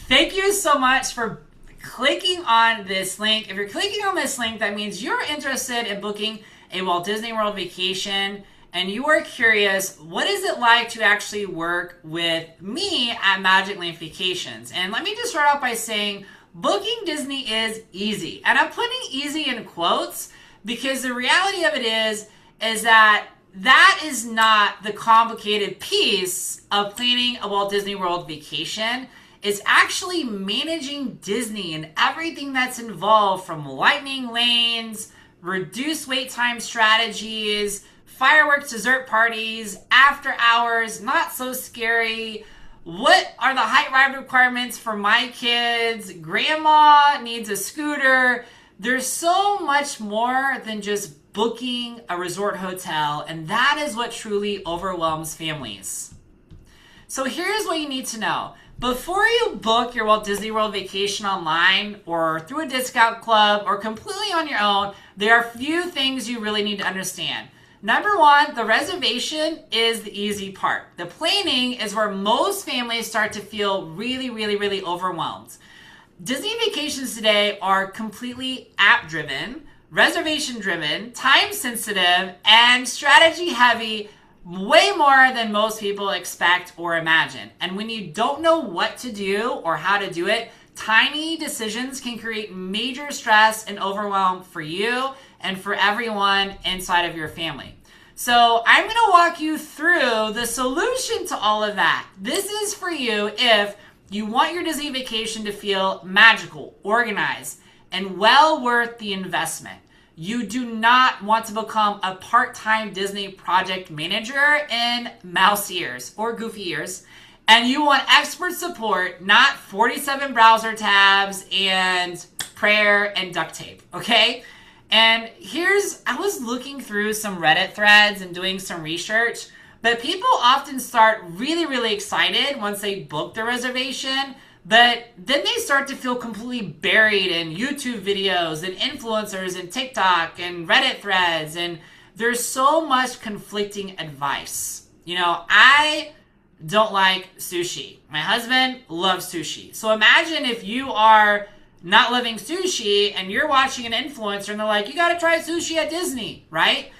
Thank you so much for clicking on this link. If you're clicking on this link, that means you're interested in booking a Walt Disney World vacation and you are curious, what is it like to actually work with me at Magic Link Vacations? And let me just start off by saying booking Disney is easy. And I'm putting easy in quotes because the reality of it is that is not the complicated piece of planning a Walt Disney World vacation. It's actually managing Disney and everything that's involved, from lightning lanes, reduced wait time strategies, fireworks, dessert parties, after hours, not so scary. What are the height ride requirements for my kids? Grandma needs a scooter. There's so much more than just booking a resort hotel, and that is what truly overwhelms families. So here's what you need to know. Before you book your Walt Disney World vacation online or through a discount club or completely on your own, there are a few things you really need to understand. Number one, the reservation is the easy part. The planning is where most families start to feel really overwhelmed. Disney vacations today are completely app-driven, reservation-driven, time-sensitive, and strategy-heavy, way more than most people expect or imagine. And when you don't know what to do or how to do it, tiny decisions can create major stress and overwhelm for you and for everyone inside of your family. So I'm going to walk you through the solution to all of that. This is for you if you want your Disney vacation to feel magical, organized, and well worth the investment. You do not want to become a part-time Disney project manager in mouse ears or goofy ears. And you want expert support, not 47 browser tabs and prayer and duct tape, okay? And I was looking through some Reddit threads and doing some research, but people often start really excited once they book their reservation, but then they start to feel completely buried in YouTube videos and influencers and TikTok and Reddit threads, and there's so much conflicting advice. You know, I don't like sushi. My husband loves sushi. So imagine if you are not loving sushi and you're watching an influencer and they're like, you got to try sushi at Disney, right?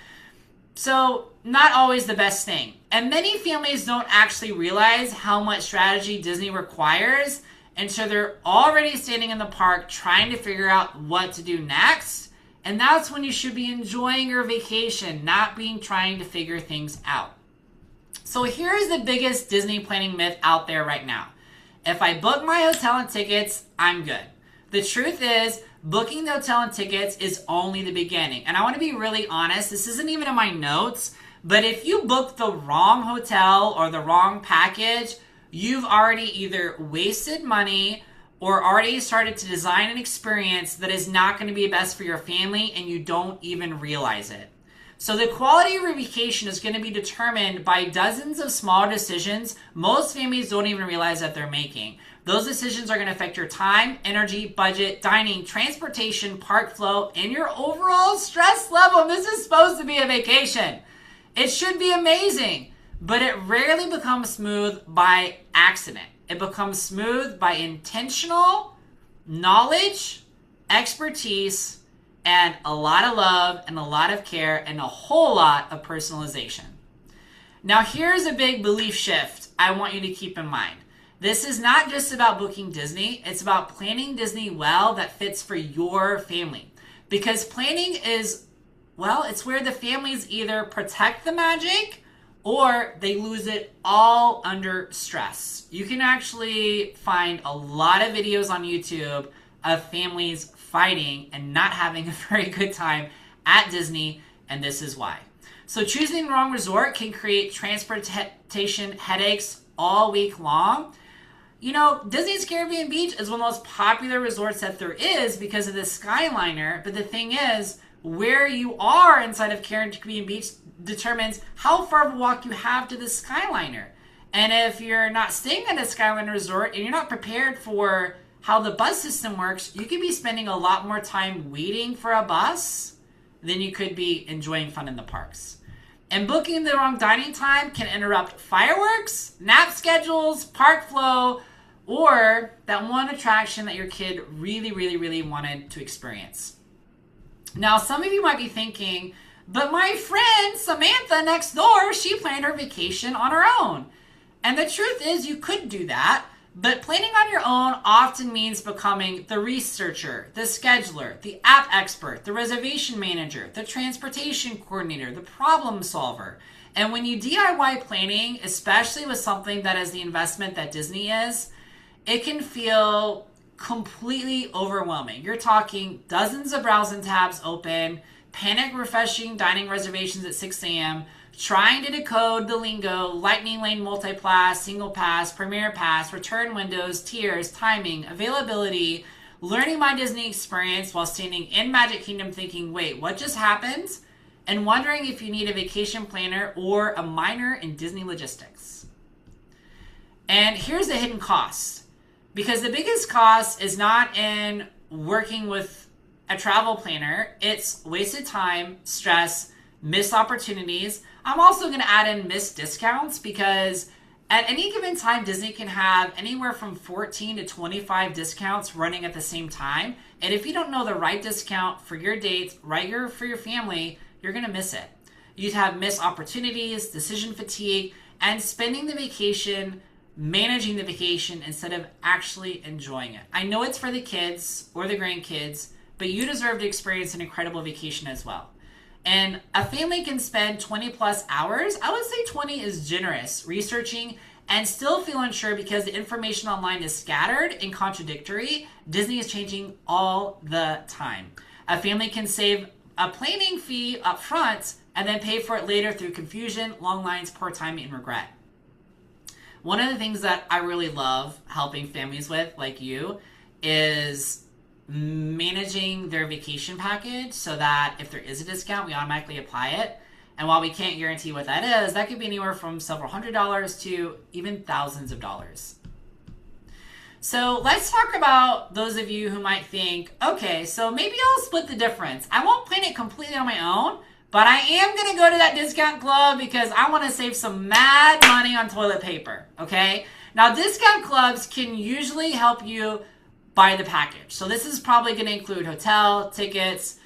So not always the best thing. And many families don't actually realize how much strategy Disney requires. And so they're already standing in the park trying to figure out what to do next. And that's when you should be enjoying your vacation, not trying to figure things out. So here's the biggest Disney planning myth out there right now. If I book my hotel and tickets, I'm good. The truth is, booking the hotel and tickets is only the beginning. And I want to be really honest, this isn't even in my notes, but if you book the wrong hotel or the wrong package, you've already either wasted money or already started to design an experience that is not going to be best for your family and you don't even realize it. So the quality of your vacation is going to be determined by dozens of small decisions most families don't even realize that they're making. Those decisions are going to affect your time, energy, budget, dining, transportation, park flow, and your overall stress level. This is supposed to be a vacation. It should be amazing, but it rarely becomes smooth by accident. It becomes smooth by intentional knowledge, expertise, and a lot of love and a lot of care and a whole lot of personalization. Now here's a big belief shift I want you to keep in mind. This is not just about booking Disney, it's about planning Disney well that fits for your family. Because planning is, well, it's where the families either protect the magic or they lose it all under stress. You can actually find a lot of videos on YouTube of families fighting and not having a very good time at Disney, and this is why. So choosing the wrong resort can create transportation headaches all week long. You know, Disney's Caribbean Beach is one of the most popular resorts that there is because of the Skyliner, but the thing is, where you are inside of Caribbean Beach determines how far of a walk you have to the Skyliner. And if you're not staying at a Skyliner resort and you're not prepared for how the bus system works, you could be spending a lot more time waiting for a bus than you could be enjoying fun in the parks. And booking the wrong dining time can interrupt fireworks, nap schedules, park flow, or that one attraction that your kid really, really, really wanted to experience. Now, some of you might be thinking, but my friend Samantha next door, she planned her vacation on her own. And the truth is, you could do that, but planning on your own often means becoming the researcher, the scheduler, the app expert, the reservation manager, the transportation coordinator, the problem solver. And when you DIY planning, especially with something that is the investment that Disney is, it can feel completely overwhelming. You're talking dozens of browsing tabs open, panic refreshing dining reservations at 6 a.m., trying to decode the lingo, lightning lane multipass, single pass, premier pass, return windows, tiers, timing, availability, learning my Disney experience while standing in Magic Kingdom thinking, wait, what just happened? And wondering if you need a vacation planner or a minor in Disney logistics. And here's the hidden cost. Because the biggest cost is not in working with a travel planner. It's wasted time, stress, missed opportunities. I'm also going to add in missed discounts because at any given time, Disney can have anywhere from 14 to 25 discounts running at the same time. And if you don't know the right discount for your dates, right for your family, you're going to miss it. You'd have missed opportunities, decision fatigue, and spending the vacation managing the vacation instead of actually enjoying it. I know it's for the kids or the grandkids, but you deserve to experience an incredible vacation as well. And a family can spend 20 plus hours, I would say 20 is generous, researching and still feel unsure because the information online is scattered and contradictory. Disney is changing all the time. A family can save a planning fee up front and then pay for it later through confusion, long lines, poor timing, and regret. One of the things that I really love helping families with, like you, is managing their vacation package so that if there is a discount, we automatically apply it. And while we can't guarantee what that is, that could be anywhere from several $100s to even thousands of dollars. So let's talk about those of you who might think, okay, so maybe I'll split the difference. I won't plan it completely on my own, but I am going to go to that discount club because I want to save some mad money on toilet paper, okay? Now, discount clubs can usually help you buy the package. So this is probably going to include hotel, tickets,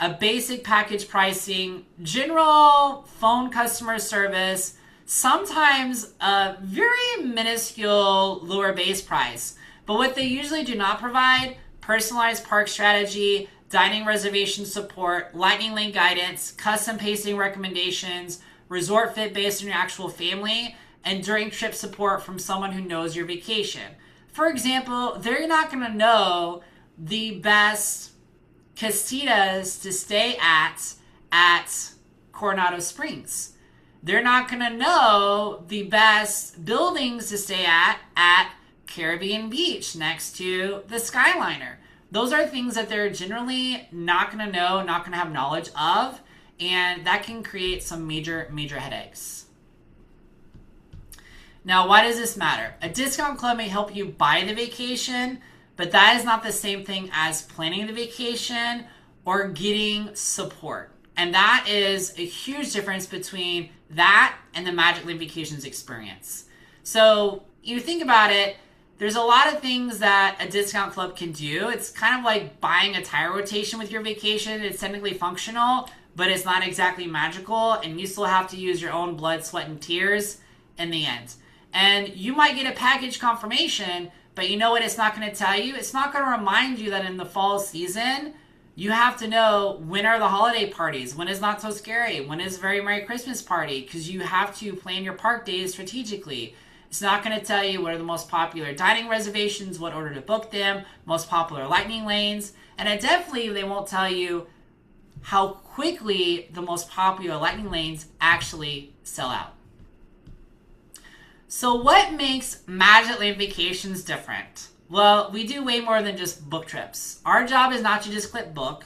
a basic package pricing, general phone customer service, sometimes a very minuscule lower base price. But what they usually do not provide, personalized park strategy, dining reservation support, lightning lane guidance, custom pacing recommendations, resort fit based on your actual family, and during trip support from someone who knows your vacation. For example, they're not going to know the best casitas to stay at Coronado Springs. They're not going to know the best buildings to stay at Caribbean Beach next to the Skyliner. Those are things that they're generally not going to know, not going to have knowledge of, and that can create some major headaches. Now, why does this matter? A discount club may help you buy the vacation, but that is not the same thing as planning the vacation or getting support. And that is a huge difference between that and the Magic Lane Vacations experience. So you think about it, there's a lot of things that a discount club can do. It's kind of like buying a tire rotation with your vacation. It's technically functional, but it's not exactly magical, and you still have to use your own blood, sweat, and tears in the end. And you might get a package confirmation, but you know what it's not going to tell you? It's not going to remind you that in the fall season, you have to know when are the holiday parties, when is Not So Scary, when is Very Merry Christmas Party, because you have to plan your park days strategically. It's not going to tell you what are the most popular dining reservations, what order to book them, most popular lightning lanes, and it definitely they won't tell you how quickly the most popular lightning lanes actually sell out. So what makes Magic Lane Vacations different? Well, we do way more than just book trips. Our job is not to just click book.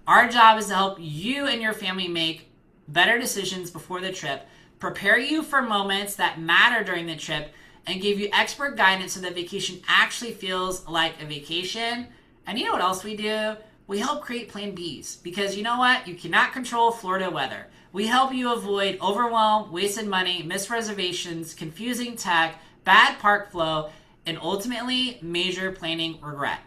Our job is to help you and your family make better decisions before the trip, prepare you for moments that matter during the trip, and give you expert guidance so that vacation actually feels like a vacation. And you know what else we do? We help create plan Bs, because you know what? You cannot control Florida weather. We help you avoid overwhelm, wasted money, missed reservations, confusing tech, bad park flow, and ultimately major planning regret.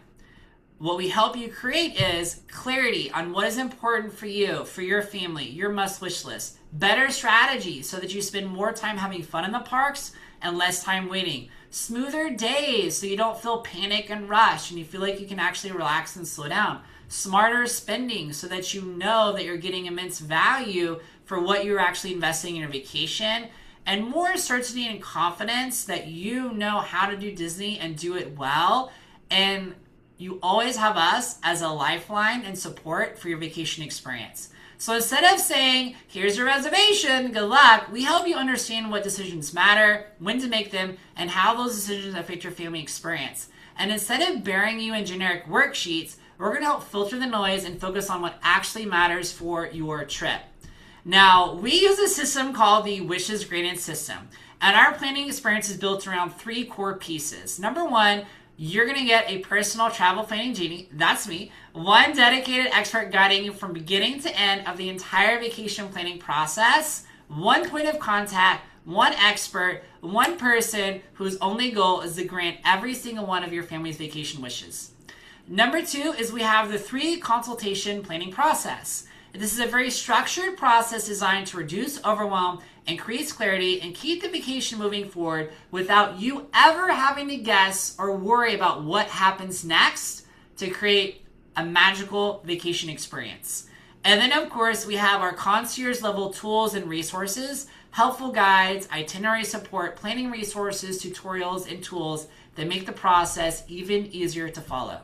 What we help you create is clarity on what is important for you, for your family, your must-wish list. Better strategy so that you spend more time having fun in the parks and less time waiting. Smoother days so you don't feel panic and rush and you feel like you can actually relax and slow down. Smarter spending so that you know that you're getting immense value for what you're actually investing in your vacation. And more certainty and confidence that you know how to do Disney and do it well. And you always have us as a lifeline and support for your vacation experience. So instead of saying, here's your reservation, good luck, we help you understand what decisions matter, when to make them, and how those decisions affect your family experience. And instead of burying you in generic worksheets, we're going to help filter the noise and focus on what actually matters for your trip. Now, we use a system called the Wishes Granted system. And our planning experience is built around 3 core pieces. Number 1, you're going to get a personal travel planning genie, that's me, one dedicated expert guiding you from beginning to end of the entire vacation planning process, one point of contact, one expert, one person whose only goal is to grant every single one of your family's vacation wishes. Number 2 is we have the 3 consultation planning process. This is a very structured process designed to reduce overwhelm, increase clarity, and keep the vacation moving forward without you ever having to guess or worry about what happens next to create a magical vacation experience. And then, of course, we have our concierge level tools and resources, helpful guides, itinerary support, planning resources, tutorials, and tools that make the process even easier to follow.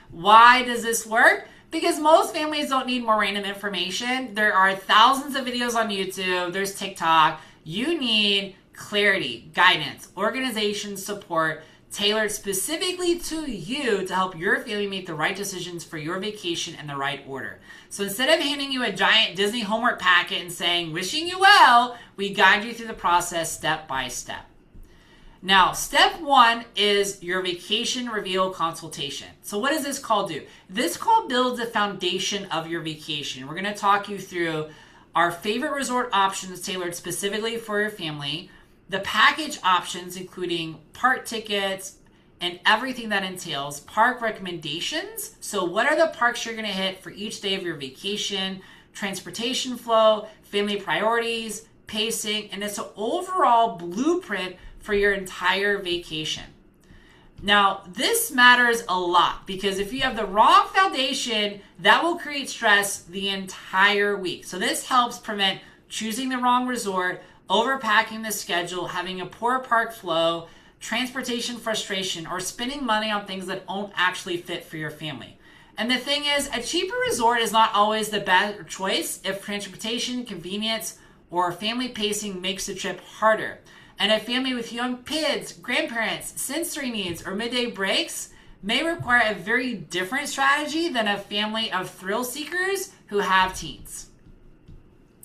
Why does this work? Because most families don't need more random information. There are thousands of videos on YouTube. There's TikTok. You need clarity, guidance, organization, support, tailored specifically to you to help your family make the right decisions for your vacation in the right order. So instead of handing you a giant Disney homework packet and saying, wishing you well, we guide you through the process step by step. Now, step 1 is your vacation reveal consultation. So what does this call do? This call builds the foundation of your vacation. We're going to talk you through our favorite resort options tailored specifically for your family, the package options including park tickets and everything that entails, park recommendations. So what are the parks you're going to hit for each day of your vacation, transportation flow, family priorities, pacing, and it's an overall blueprint for your entire vacation. Now, this matters a lot because if you have the wrong foundation, that will create stress the entire week. So this helps prevent choosing the wrong resort, overpacking the schedule, having a poor park flow, transportation frustration, or spending money on things that won't actually fit for your family. And the thing is, a cheaper resort is not always the better choice if transportation, convenience, or family pacing makes the trip harder. And a family with young kids, grandparents, sensory needs, or midday breaks may require a very different strategy than a family of thrill seekers who have teens.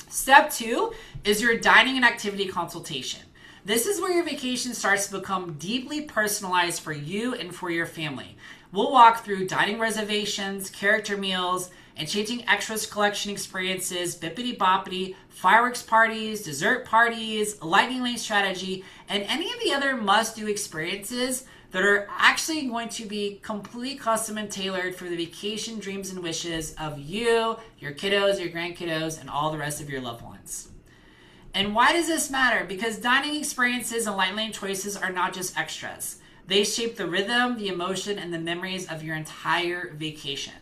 Step 2 is your dining and activity consultation. This is where your vacation starts to become deeply personalized for you and for your family. We'll walk through dining reservations, character meals, enchanting extras collection experiences, bippity boppity, fireworks parties, dessert parties, lightning lane strategy, and any of the other must-do experiences that are actually going to be completely custom and tailored for the vacation dreams and wishes of you, your kiddos, your grandkiddos, and all the rest of your loved ones. And why does this matter? Because dining experiences and light lane choices are not just extras. They shape the rhythm, the emotion, and the memories of your entire vacation.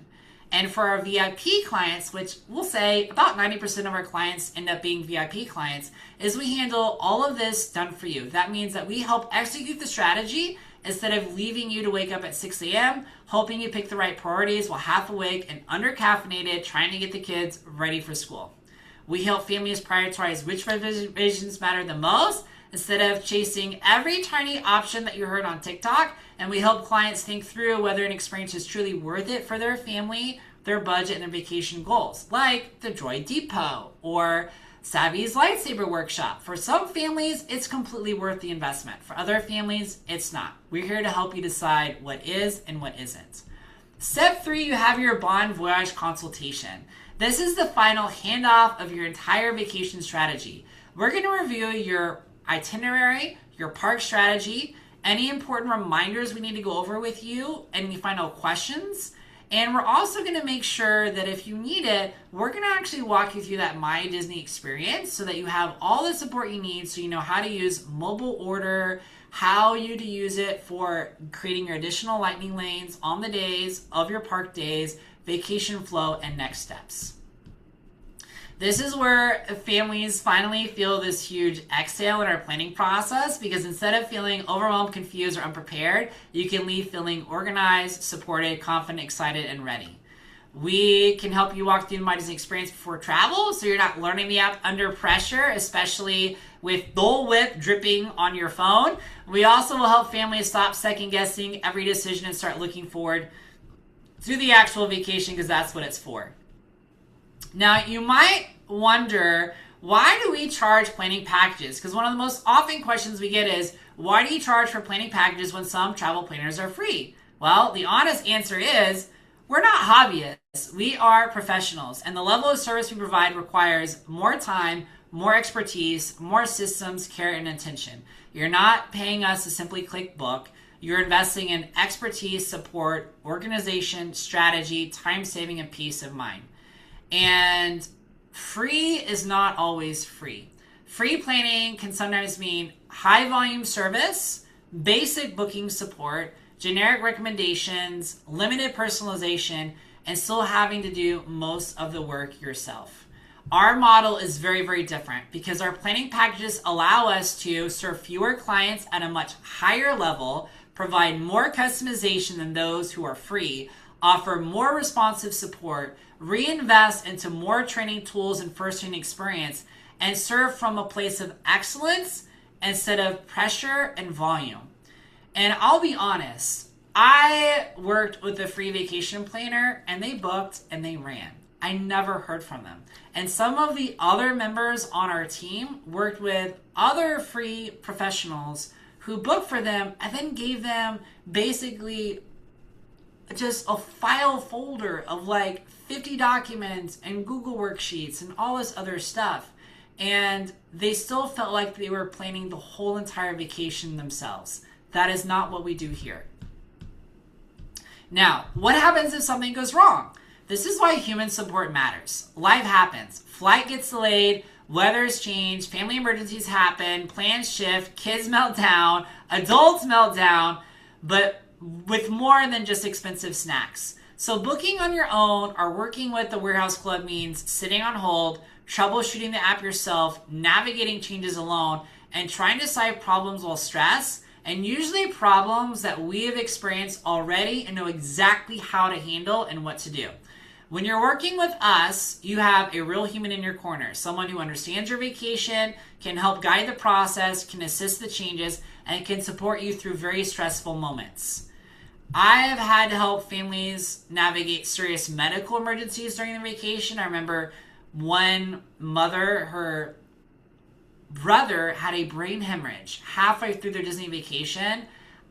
And for our VIP clients, which we'll say about 90% of our clients end up being VIP clients, is we handle all of this done for you. That means that we help execute the strategy instead of leaving you to wake up at 6 a.m., hoping you pick the right priorities while half awake and under-caffeinated trying to get the kids ready for school. We help families prioritize which reservations matter the most instead of chasing every tiny option that you heard on TikTok. And we help clients think through whether an experience is truly worth it for their family, their budget, and their vacation goals, like the Droid Depot or Savvy's Lightsaber Workshop. For some families, it's completely worth the investment. For other families, it's not. We're here to help you decide what is and what isn't. Step 3, you have your Bon Voyage consultation. This is the final handoff of your entire vacation strategy. We're going to review your itinerary, your park strategy, any important reminders we need to go over with you, any final questions. And we're also going to make sure that if you need it, we're going to actually walk you through that My Disney experience so that you have all the support you need, so you know how to use mobile order, how you to use it for creating your additional lightning lanes on the days of your park days, vacation flow, and next steps. This is where families finally feel this huge exhale in our planning process, because instead of feeling overwhelmed, confused, or unprepared, you can leave feeling organized, supported, confident, excited, and ready. We can help you walk through the My Disney experience before travel, so you're not learning the app under pressure, especially with Dole Whip dripping on your phone. We also will help families stop second-guessing every decision and start looking forward to the actual vacation, because that's what it's for. Now, you might wonder, why do we charge planning packages? Because one of the most often questions we get is, why do you charge for planning packages when some travel planners are free? Well, the honest answer is, we're not hobbyists. We are professionals, and the level of service we provide requires more time, more expertise, more systems, care, and attention. You're not paying us to simply click book. You're investing in expertise, support, organization, strategy, time saving, and peace of mind. And free is not always free. Free planning can sometimes mean high volume service, basic booking support, generic recommendations, limited personalization, and still having to do most of the work yourself. Our model is very, very different, because our planning packages allow us to serve fewer clients at a much higher level, provide more customization than those who are free, offer more responsive support, reinvest into more training tools and first-hand experience, and serve from a place of excellence instead of pressure and volume. And I'll be honest, I worked with a free vacation planner, and they booked and they ran. I never heard from them. And some of the other members on our team worked with other free professionals who booked for them and then gave them basically just a file folder of like 50 documents and Google worksheets and all this other stuff. And they still felt like they were planning the whole entire vacation themselves. That is not what we do here. Now, what happens if something goes wrong? This is why human support matters. Life happens. Flight gets delayed, weather's changed, family emergencies happen, plans shift, kids melt down, adults melt down, but with more than just expensive snacks. So booking on your own or working with the Warehouse Club means sitting on hold, troubleshooting the app yourself, navigating changes alone, and trying to solve problems while stressed, and usually problems that we have experienced already and know exactly how to handle and what to do. When you're working with us, you have a real human in your corner, someone who understands your vacation, can help guide the process, can assist the changes, and can support you through very stressful moments. I have had to help families navigate serious medical emergencies during the vacation. I remember one mother, her brother had a brain hemorrhage halfway through their Disney vacation.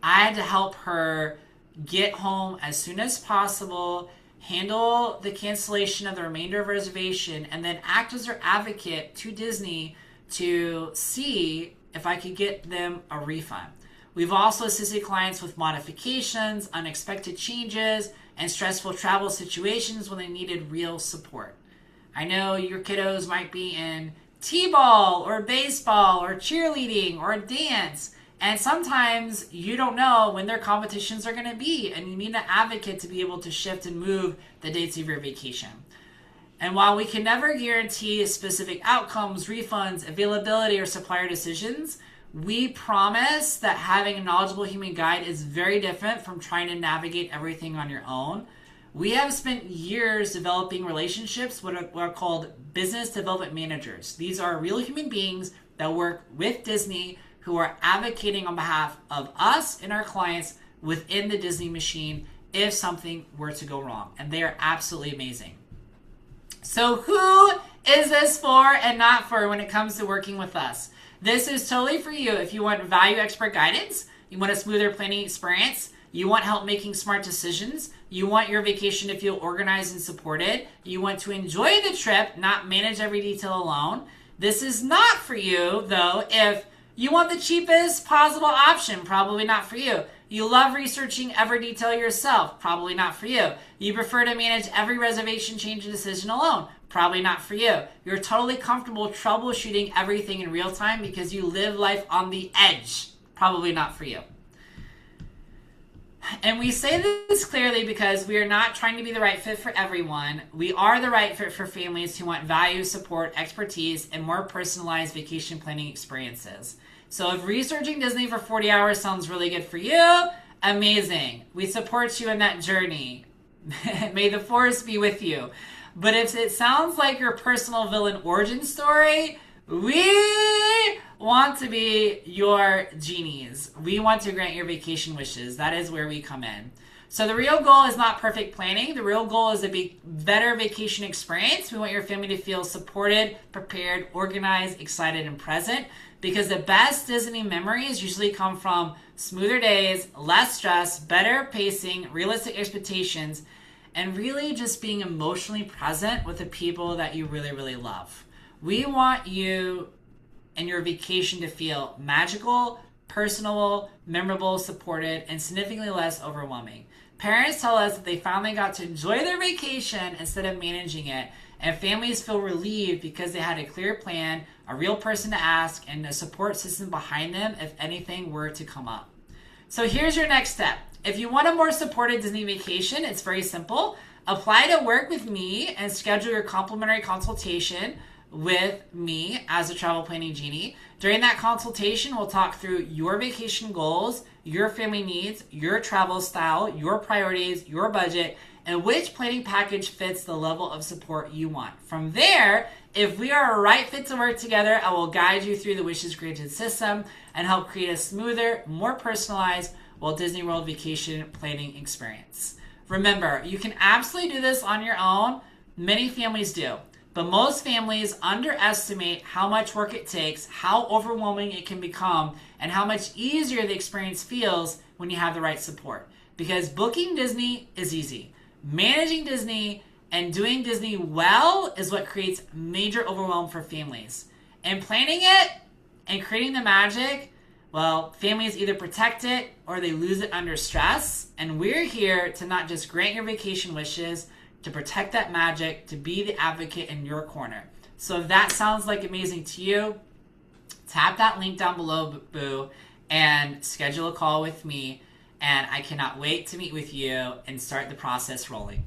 I had to help her get home as soon as possible, handle the cancellation of the remainder of reservation, and then act as their advocate to Disney to see if I could get them a refund. We've also assisted clients with modifications, unexpected changes, and stressful travel situations when they needed real support. I know your kiddos might be in t-ball or baseball or cheerleading or dance, and sometimes you don't know when their competitions are going to be, and you need an advocate to be able to shift and move the dates of your vacation. And while we can never guarantee specific outcomes, refunds, availability, or supplier decisions, we promise that having a knowledgeable human guide is very different from trying to navigate everything on your own. We have spent years developing relationships with what are called business development managers. These are real human beings that work with Disney who are advocating on behalf of us and our clients within the Disney machine if something were to go wrong. And they are absolutely amazing. So who is this for and not for when it comes to working with us? This is totally for you if you want value expert guidance, you want a smoother planning experience, you want help making smart decisions, you want your vacation to feel organized and supported, you want to enjoy the trip, not manage every detail alone. This is not for you, though, if You want the cheapest possible option, probably not for you. You love researching every detail yourself, probably not for you. You prefer to manage every reservation change and decision alone, probably not for you. You're totally comfortable troubleshooting everything in real time because you live life on the edge, probably not for you. And we say this clearly because we are not trying to be the right fit for everyone. We are the right fit for families who want value, support, expertise, and more personalized vacation planning experiences. So if researching Disney for 40 hours sounds really good for you, amazing. We support you in that journey. May the force be with you. But if it sounds like your personal villain origin story, we want to be your genies. We want to grant your vacation wishes. That is where we come in. So the real goal is not perfect planning. The real goal is a better vacation experience. We want your family to feel supported, prepared, organized, excited, and present, because the best Disney memories usually come from smoother days, less stress, better pacing, realistic expectations, and really just being emotionally present with the people that you really, really love. We want you and your vacation to feel magical, personal, memorable, supported, and significantly less overwhelming. Parents tell us that they finally got to enjoy their vacation instead of managing it, and families feel relieved because they had a clear plan, a real person to ask, and a support system behind them if anything were to come up. So here's your next step. If you want a more supported Disney vacation, it's very simple. Apply to work with me and schedule your complimentary consultation with me as a travel planning genie. During that consultation, we'll talk through your vacation goals, your family needs, your travel style, your priorities, your budget, and which planning package fits the level of support you want. From there, if we are a right fit to work together, I will guide you through the wishes granted system and help create a smoother, more personalized Walt Disney World vacation planning experience. Remember, you can absolutely do this on your own. Many families do. But most families underestimate how much work it takes, how overwhelming it can become, and how much easier the experience feels when you have the right support. Because booking Disney is easy. Managing Disney and doing Disney well is what creates major overwhelm for families. And planning it and creating the magic, well, families either protect it or they lose it under stress. And we're here to not just grant your vacation wishes, to protect that magic, to be the advocate in your corner. So if that sounds like amazing to you, tap that link down below, boo, and schedule a call with me. And I cannot wait to meet with you and start the process rolling.